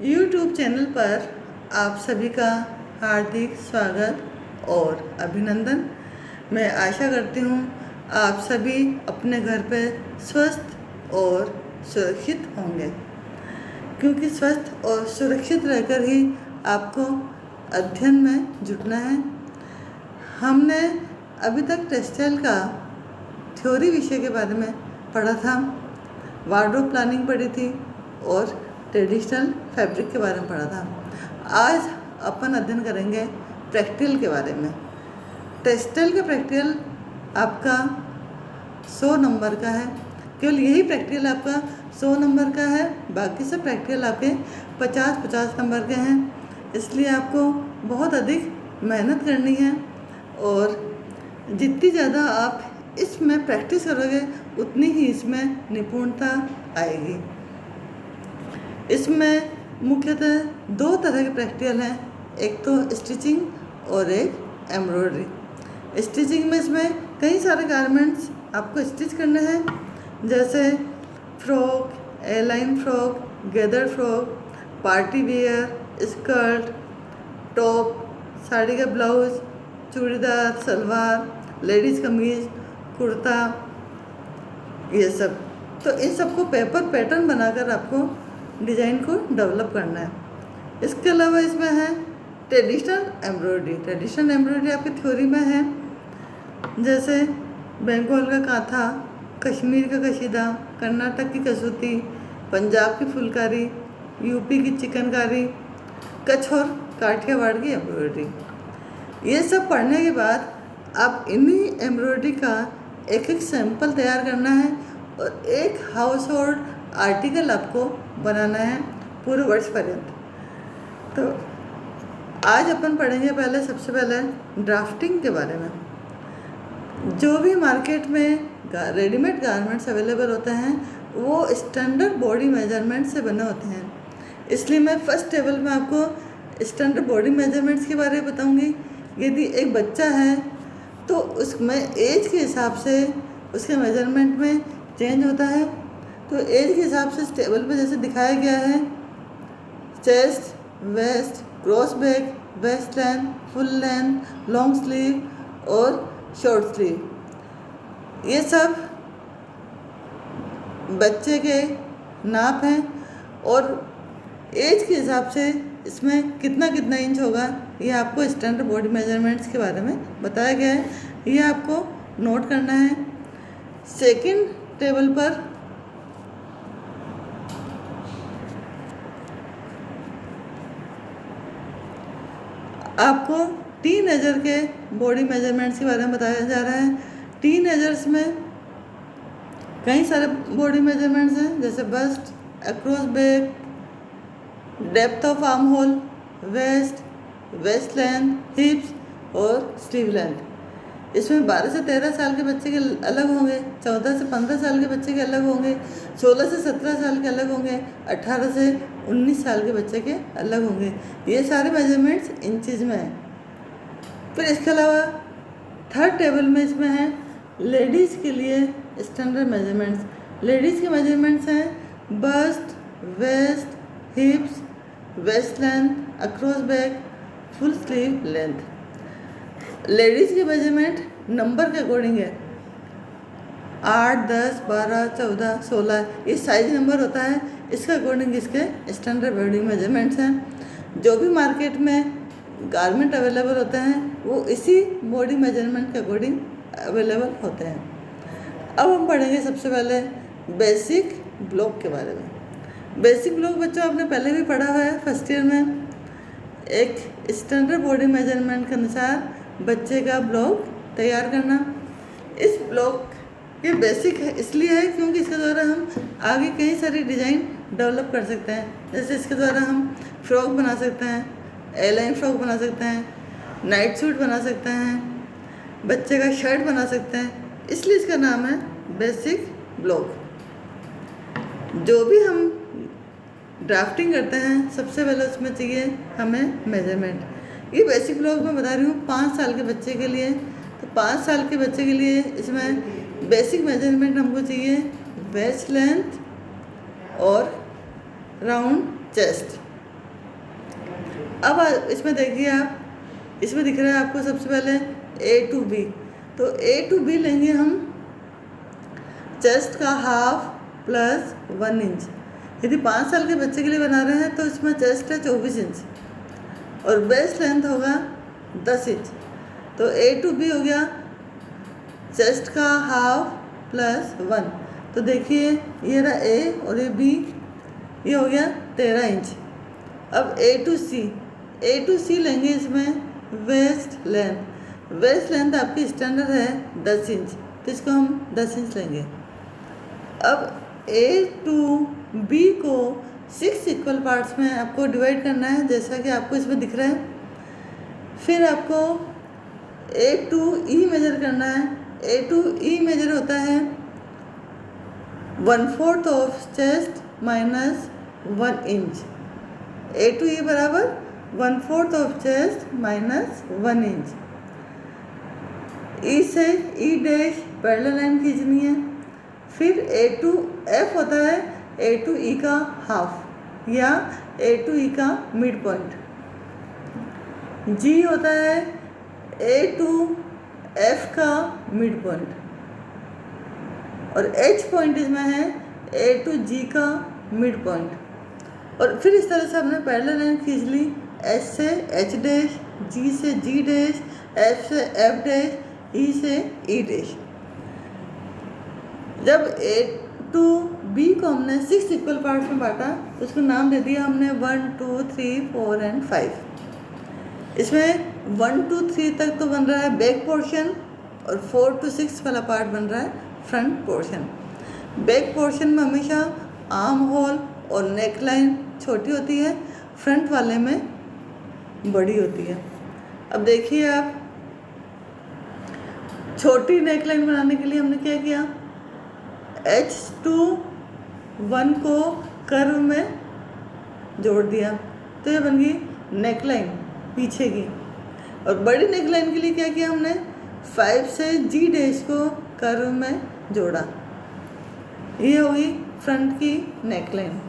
YouTube channel पर आप सभी का हार्दिक स्वागत और अभिनंदन। मैं आशा करती हूँ आप सभी अपने घर पर स्वस्थ और सुरक्षित होंगे, क्योंकि स्वस्थ और सुरक्षित रहकर ही आपको अध्ययन में जुटना है। हमने अभी तक टेक्सटाइल का थ्योरी विषय के बारे में पढ़ा था, वार्डरोब प्लानिंग पढ़ी थी और ट्रेडिशनल फैब्रिक के बारे में पढ़ा था। आज अपन अध्ययन करेंगे प्रैक्टिकल के बारे में। टेक्सटाइल का प्रैक्टिकल आपका 100 नंबर का है। केवल यही प्रैक्टिकल आपका 100 नंबर का है, बाकी सब प्रैक्टिकल आपके 50-50 नंबर के हैं। इसलिए आपको बहुत अधिक मेहनत करनी है और जितनी ज़्यादा आप इसमें प्रैक्टिस करोगे उतनी ही इसमें निपुणता आएगी। इसमें मुख्यतः 2 तरह के प्रैक्टिकल हैं, एक तो स्टिचिंग और एक एम्ब्रॉयडरी। स्टिचिंग में इसमें कई सारे गारमेंट्स आपको स्टिच करने हैं, जैसे frock, align frock, gather frock, party wear, skirt, top, sari का ब्लाउज, चूड़ीदार, सलवार, लेडीज़ कमीज, कुर्ता, ये सब। तो इन सबको पेपर पैटर्न बनाकर आपको डिज़ाइन को डेवलप करना है। इसके अलावा इसमें है ट्रेडिशनल एम्ब्रॉयडरी। ट्रेडिशनल एम्ब्रॉयडरी आपकी थ्योरी में है, जैसे बंगाल का कांथा, कश्मीर का कशीदा, कर्नाटक की कसूती, पंजाब की फुलकारी, यूपी की चिकनकारी, कच्छ और काठियावाड़ की एम्ब्रॉयडरी। ये सब पढ़ने के बाद आप इन्हीं एम्ब्रॉयडरी का एक एक सैंपल तैयार करना है और एक हाउस होल्ड आर्टिकल आपको बनाना है पूरे वर्ष पर्यंत। तो आज अपन पढ़ेंगे सबसे पहले ड्राफ्टिंग के बारे में। जो भी मार्केट में रेडीमेड गारमेंट्स अवेलेबल होते हैं वो स्टैंडर्ड बॉडी मेजरमेंट से बने होते हैं, इसलिए मैं फर्स्ट टेबल में आपको स्टैंडर्ड बॉडी मेजरमेंट्स के बारे में बताऊंगी। यदि एक बच्चा है तो उसमें एज के हिसाब से उसके मेजरमेंट में चेंज होता है। तो एज के हिसाब से इस टेबल पे जैसे दिखाया गया है, chest, waist, cross back, waist length, full length, long sleeve और शॉर्ट स्लीव, ये सब बच्चे के नाप हैं और एज के हिसाब से इसमें कितना कितना इंच होगा ये आपको स्टैंडर्ड बॉडी मेजरमेंट्स के बारे में बताया गया है, ये आपको नोट करना है। सेकंड टेबल पर आपको टीनेजर के बॉडी मेजरमेंट्स के बारे में बताया जा रहा है। टीनेजर्स में कई सारे बॉडी मेजरमेंट्स हैं, जैसे bust, across back, depth of arm hole, waist, waist length, hips और स्लीव लेंथ। इसमें 12 से 13 साल के बच्चे के अलग होंगे, 14 से 15 साल के बच्चे के अलग होंगे, 16 से 17 साल के अलग होंगे, 18 से 19 साल के बच्चे के अलग होंगे। ये सारे मेजरमेंट्स इंचज़ में हैं। फिर इसके अलावा थर्ड टेबल में इसमें है लेडीज़ के लिए स्टैंडर्ड मेजरमेंट्स। लेडीज़ के मेजरमेंट्स हैं bust, waist, hips, waist length, across back, full sleeve length. Ladies की मेजरमेंट नंबर के अकॉर्डिंग है, 8, 10, 12, 14, 16, ये साइज नंबर होता है, इसके अकॉर्डिंग इसके स्टैंडर्ड बॉडी मेजरमेंट्स हैं। जो भी मार्केट में गारमेंट अवेलेबल होते हैं वो इसी बॉडी मेजरमेंट के अकॉर्डिंग अवेलेबल होते हैं। अब हम पढ़ेंगे सबसे पहले बेसिक ब्लॉक के बारे में। बेसिक ब्लॉक बच्चों आपने पहले भी पढ़ा हुआ है फर्स्ट ईयर में। एक स्टैंडर्ड बॉडी मेजरमेंट के अनुसार बच्चे का ब्लॉक तैयार करना। इस ब्लॉक ये बेसिक है इसलिए है क्योंकि इसके द्वारा हम आगे कई सारी डिज़ाइन डेवलप कर सकते हैं। जैसे इसके द्वारा हम फ्रॉक बना सकते हैं, एलाइन फ्रॉक बना सकते हैं, नाइट सूट बना सकते हैं, बच्चे का शर्ट बना सकते हैं, इसलिए इसका नाम है बेसिक ब्लॉक। जो भी हम ड्राफ्टिंग करते हैं सबसे पहले उसमें चाहिए हमें मेजरमेंट। ये बेसिक ब्लॉक मैं बता रही हूँ 5 साल के बच्चे के लिए। तो 5 साल के बच्चे के लिए इसमें बेसिक मेजरमेंट हमको चाहिए वेस्ट लेंथ और राउंड चेस्ट। अब इसमें देखिए आप, इसमें दिख रहा है आपको सबसे पहले A to B। तो A to B लेंगे हम चेस्ट का हाफ प्लस 1 इंच। यदि 5 साल के बच्चे के लिए बना रहे हैं तो इसमें चेस्ट है 24 इंच और बेस्ट लेंथ होगा 10 इंच। तो A to B हो गया चेस्ट का हाफ प्लस 1। तो देखिए ये रहा A और ये B, ये हो गया 13 इंच। अब A to C लेंगे इसमें वेस्ट लेंथ आपकी स्टैंडर्ड है 10 इंच, तो इसको हम 10 इंच लेंगे। अब A to B को 6 इक्वल पार्ट्स में आपको डिवाइड करना है, जैसा कि आपको इसमें दिख रहा है। फिर आपको A to E मेजर करना है। A to E मेजर होता है 1/4 of chest minus 1 inch. A to E बराबर 1/4 of chest minus 1 inch. E से E डैश पैरेलल लाइन खींचनी है। फिर A to F होता है A to E का हाफ या A to E का मिड पॉइंट। G होता है A to F का मिड पॉइंट और H पॉइंट इसमें है A to G का मिड पॉइंट। और फिर इस तरह से हमने पैरेलल लाइन खींच ली। S से H डैश, G से G डैश, F से F डैश, E से E डैश। जब A to B को हमने 6 इक्वल पार्ट्स में बांटा तो उसको नाम दे दिया हमने 1 2 3 4 एंड 5। इसमें 1 2 3 तक तो बन रहा है बैक पोर्शन और 4 to 6 वाला पार्ट बन रहा है फ्रंट पोर्शन। बैक पोर्शन में हमेशा आर्म होल और नेक लाइन छोटी होती है, फ्रंट वाले में बड़ी होती है। अब देखिए आप, छोटी नेक लाइन बनाने के लिए हमने क्या किया, H to 1 को कर्व में जोड़ दिया, तो ये बन गई नेक लाइन पीछे की। और बड़ी नेक लाइन के लिए क्या किया हमने, 5 से G डैश को कर्व में जोड़ा, ये होगी फ्रंट की नेक लाइन।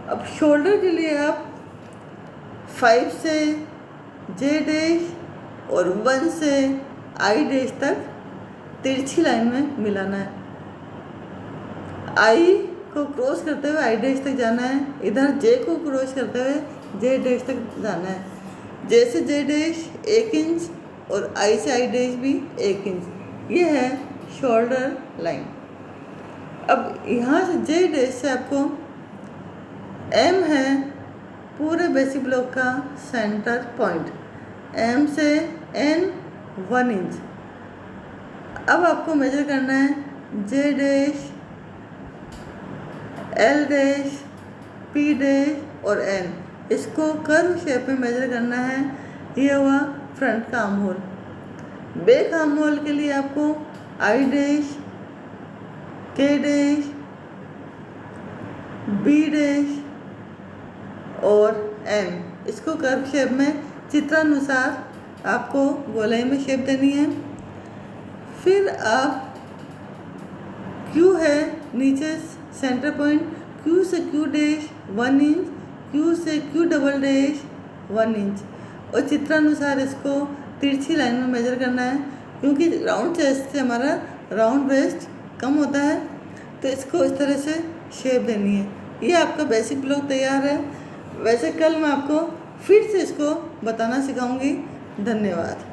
अब शोल्डर के लिए आप 5 से J डैश और 1 से I डैश तक तिरछी लाइन में मिलाना है। I को क्रॉस करते हुए I डैश तक जाना है, इधर J को क्रॉस करते हुए J डैश तक जाना है। J से J डैश 1 इंच और I से I डैश भी 1 इंच। ये है शोल्डर लाइन। अब यहाँ से J डैश से आपको M है पूरे बेसिक ब्लॉक का सेंटर पॉइंट, M से N 1 इंच। अब आपको मेजर करना है J dash, L dash, P dash और N, इसको कर्व शेप में मेजर करना है। ये हुआ फ्रंट का arm hole. Back arm hole के लिए आपको I dash, K dash, B dash और M, इसको कर्व शेप में चित्रानुसार आपको गोलाई में शेप देनी है। फिर आप Q है नीचे सेंटर पॉइंट, Q से Q डैश 1 इंच, Q से Q डबल डैश 1 इंच और चित्रानुसार इसको तिरछी लाइन में मेजर करना है। क्योंकि राउंड चेस्ट से हमारा राउंड वेस्ट कम होता है, तो इसको इस तरह से शेप देनी है। ये आपका बेसिक ब्लॉक तैयार है। वैसे कल मैं आपको फिर से इसको बताना सिखाऊंगी। धन्यवाद।